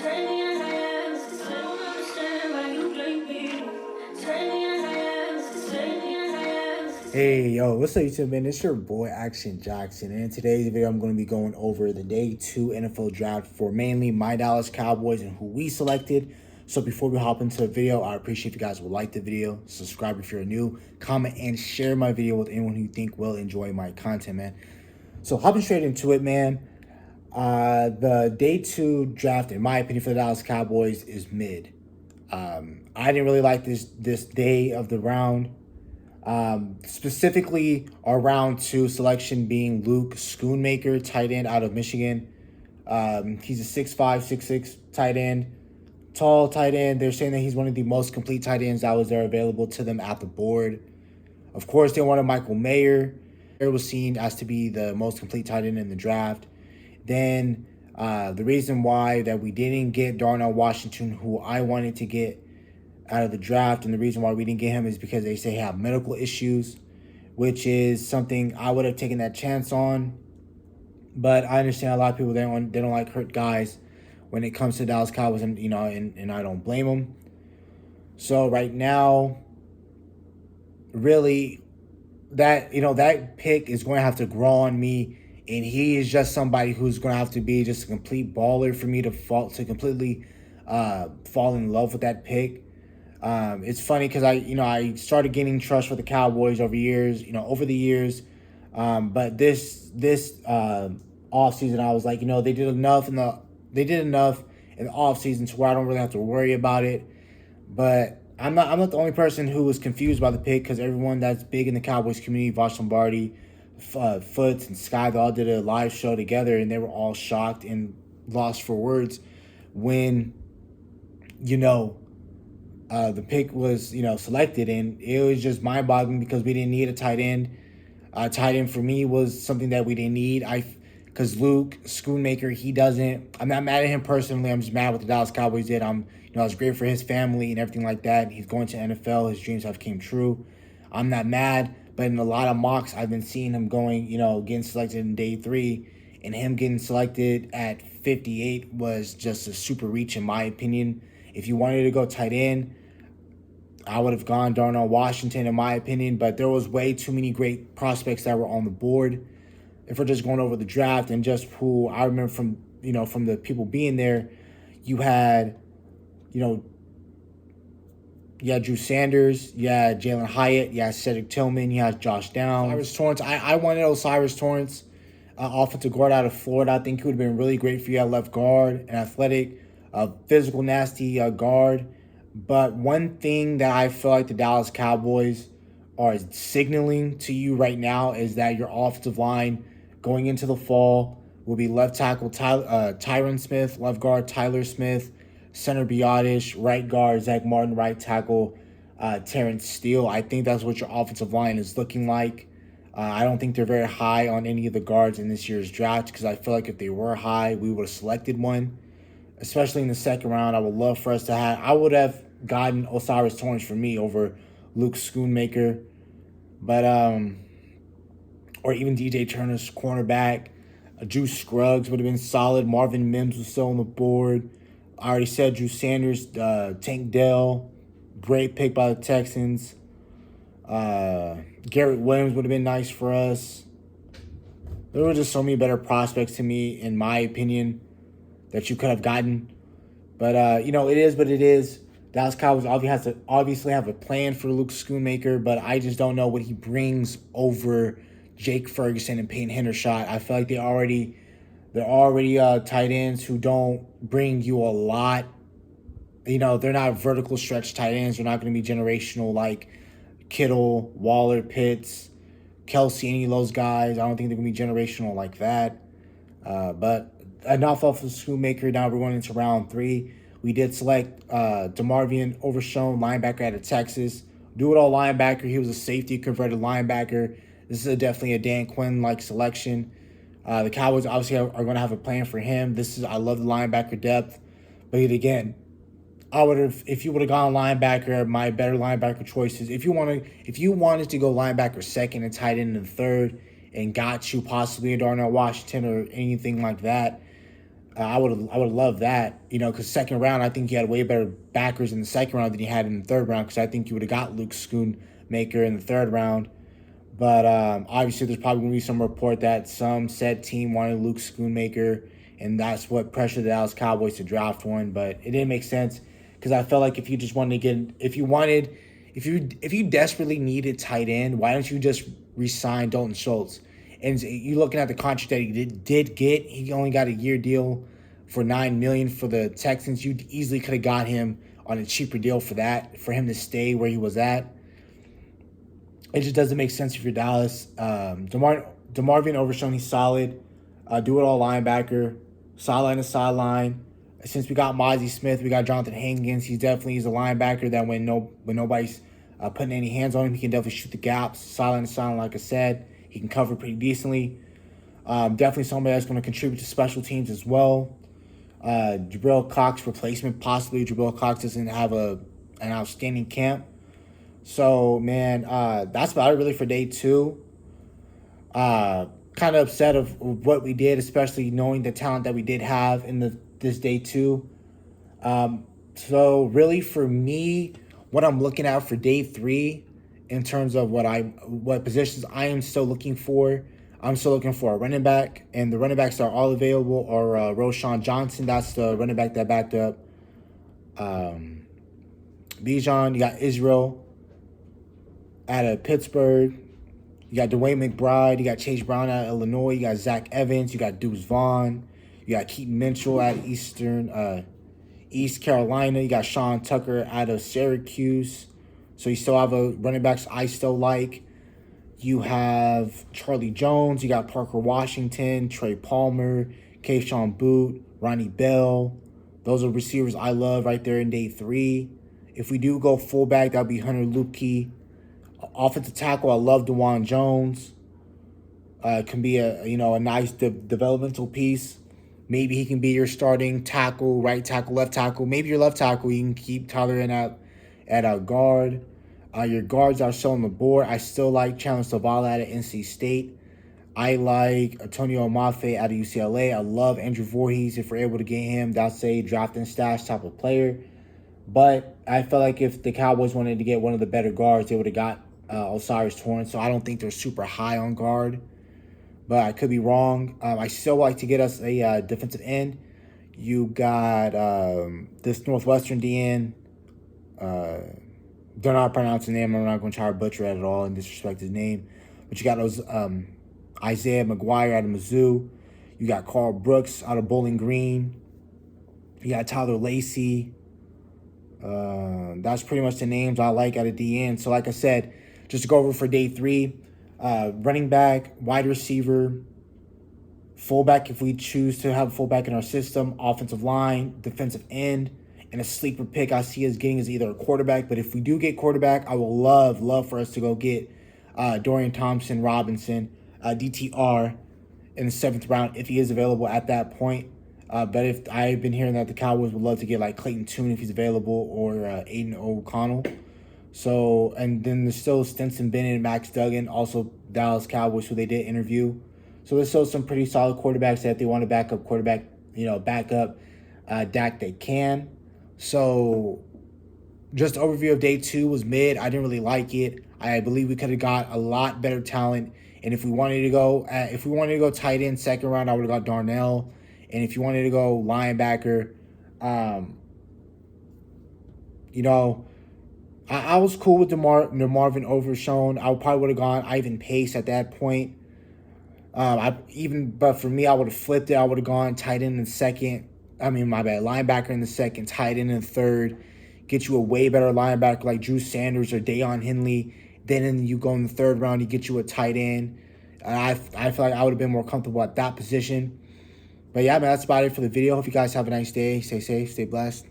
Hey, yo, what's up, YouTube, man? It's your boy, Action Jackson, and in today's video, I'm going to be going over the Day 2 NFL Draft for mainly my Dallas Cowboys and who we selected. So before we hop into the video, I appreciate if you guys will like the video, subscribe if you're new, comment, and share my video with anyone who you think will enjoy my content, man. So hopping straight into it, man. The Day 2 draft, in my opinion, for the Dallas Cowboys is mid. I didn't really like this day of the round. Specifically our round 2 selection being Luke SchoonMaker, tight end out of Michigan. He's a 6'5", 6'6" tight end, tall tight end. They're saying that he's one of the most complete tight ends that was there available to them at the board. Of course, they wanted Michael Mayer. Mayer was seen as to be the most complete tight end in the draft. Then the reason why that we didn't get Darnell Washington, who I wanted to get out of the draft, and the reason why we didn't get him is because they say he have medical issues, which is something I would have taken that chance on. But I understand a lot of people, they don't like hurt guys when it comes to Dallas Cowboys, and and I don't blame them. So right now, really, that that pick is going to have to grow on me, and he is just somebody who's going to have to be just a complete baller for me to completely fall in love with that pick. It's funny because I started gaining trust for the Cowboys over the years, but this offseason I was like, they did enough in the offseason to where I don't really have to worry about it. But I'm not the only person who was confused by the pick, because everyone that's big in the Cowboys community, Vosh Lombardi, Foots, and Sky, they all did a live show together, and they were all shocked and lost for words when the pick was, selected, and it was just mind-boggling because we didn't need a tight end. Tight end for me was something that we didn't need. Because Luke SchoonMaker, I'm not mad at him personally. I'm just mad what the Dallas Cowboys did. It's great for his family and everything like that. He's going to NFL. His dreams have came true. I'm not mad, but in a lot of mocks, I've been seeing him going, getting selected in Day 3, and him getting selected at 58 was just a super reach in my opinion. If you wanted to go tight end, I would have gone Darnell Washington in my opinion, but there was way too many great prospects that were on the board. If we're just going over the draft and just who I remember from the people being there, you had Drew Sanders, you had Jalen Hyatt, you had Cedric Tillman, you had Josh Downs, Cyrus Torrence. I wanted Osiris Torrence, offensive guard out of Florida. I think he would have been really great for you at left guard, an athletic, physical, nasty guard. But one thing that I feel like the Dallas Cowboys are signaling to you right now is that your offensive line going into the fall will be left tackle Tyron Smith, left guard Tyler Smith, center Biotish, right guard Zach Martin, right tackle Terrence Steele. I think that's what your offensive line is looking like. I don't think they're very high on any of the guards in this year's draft, because I feel like if they were high, we would have selected one. Especially in the second round, I would have gotten Osiris Torrence for me over Luke SchoonMaker. But, or even DJ Turner's cornerback. Drew Scruggs would have been solid. Marvin Mims was still on the board. I already said Drew Sanders, Tank Dell, great pick by the Texans. Garrett Williams would have been nice for us. There were just so many better prospects to me, in my opinion, that you could have gotten. But, it is what it is. Dallas Cowboys obviously have a plan for Luke SchoonMaker, but I just don't know what he brings over Jake Ferguson and Peyton Hendershot. I feel like they're already tight ends who don't bring you a lot. They're not vertical stretch tight ends. They're not going to be generational like Kittle, Waller, Pitts, Kelsey, any of those guys. I don't think they're going to be generational like that. But enough of the SchoonMaker. Now we're going into round 3. We did select Demarvion, Overshown, linebacker out of Texas. Do-it-all linebacker. He was a safety converted linebacker. This is definitely a Dan Quinn-like selection. The Cowboys obviously are going to have a plan for him. I love the linebacker depth. But again, if you would have gone linebacker, my better linebacker choices. If you wanted to go linebacker second and tight end in the third, and got you possibly a Darnell Washington or anything like that, I would love that, because second round, I think you had way better backers in the second round than you had in the third round, because I think you would have got Luke SchoonMaker in the third round. But obviously, there's probably going to be some report that some said team wanted Luke SchoonMaker, and that's what pressured the Dallas Cowboys to draft one. But it didn't make sense, because I felt like if you just wanted to get, if you desperately needed tight end, why don't you just re-sign Dalton Schultz? And you looking at the contract that he did get, he only got a year deal for $9 million for the Texans. You easily could have got him on a cheaper deal for that, for him to stay where he was at. It just doesn't make sense if you're Dallas. Demarvion Overshown, he's solid. Do-it-all linebacker. Sideline to sideline. Since we got Mozzie Smith, we got Jonathan Hankins. He's a linebacker that when nobody's putting any hands on him, he can definitely shoot the gaps. Sideline to sideline, like I said. He can cover pretty decently. Definitely somebody that's going to contribute to special teams as well. Jabril Cox replacement, possibly. Jabril Cox doesn't have an outstanding camp. So, man, that's about it really for day 2. Kind of upset of what we did, especially knowing the talent that we did have in this day 2. So, really, for me, what I'm looking at for day 3 in terms of what positions I am still looking for, I'm still looking for a running back, and the running backs that are all available are Roschon Johnson. That's the running back that backed up Bijan. You got Israel out of Pittsburgh. You got Dwayne McBride. You got Chase Brown out of Illinois. You got Zach Evans. You got Deuce Vaughn. You got Keaton Mitchell out of East Carolina. You got Sean Tucker out of Syracuse. So you still have a running backs I still like. You have Charlie Jones. You got Parker Washington, Trey Palmer, Kayshon Booth, Ronnie Bell. Those are receivers I love right there in day 3. If we do go fullback, that would be Hunter Luepke. Offensive tackle, I love DeJuan Jones. Can be a nice developmental piece. Maybe he can be your starting tackle, right tackle, left tackle. Maybe your left tackle, you can keep Tyler in at guard. Your guards are still on the board. I still like Chandler Zavala out of NC State. I like Antonio Mafe out of UCLA. I love Andrew Voorhees. If we're able to get him, that's a draft and stash type of player. But I felt like if the Cowboys wanted to get one of the better guards, they would have got Osiris Torrance. So I don't think they're super high on guard. But I could be wrong. I still like to get us a defensive end. You got this Northwestern DN. Don't know how to pronounce his name. I'm not going to try to butcher it at all and disrespect his name. But you got those Isaiah McGuire out of Mizzou. You got Carl Brooks out of Bowling Green. You got Tyler Lacey. That's pretty much the names I like out of DN. So like I said, just to go over for day 3, running back, wide receiver, fullback if we choose to have a fullback in our system, offensive line, defensive end, and a sleeper pick I see us getting is either a quarterback. But if we do get quarterback, I will love for us to go get Dorian Thompson-Robinson, DTR, in the 7th round if he is available at that point. But if I've been hearing that the Cowboys would love to get like Clayton Tune if he's available, or Aiden O'Connell. So, and then there's still Stinson Bennett and Max Duggan, also Dallas Cowboys, who they did interview. So there's still some pretty solid quarterbacks that if they want to back up Dak, they can. So just overview of day 2 was mid. I didn't really like it. I believe we could have got a lot better talent. And if we wanted to go tight end 2nd round, I would have got Darnell. And if you wanted to go linebacker, I was cool with Demarvion Overshown. I probably would have gone Ivan Pace at that point. But for me, I would have flipped it. I would have gone tight end in the 2nd. Linebacker in the 2nd, tight end in the 3rd. Get you a way better linebacker like Drew Sanders or Deion Henley. Then you go in the 3rd round, you get you a tight end. And I feel like I would have been more comfortable at that position. But yeah, man, that's about it for the video. Hope you guys have a nice day. Stay safe, stay blessed.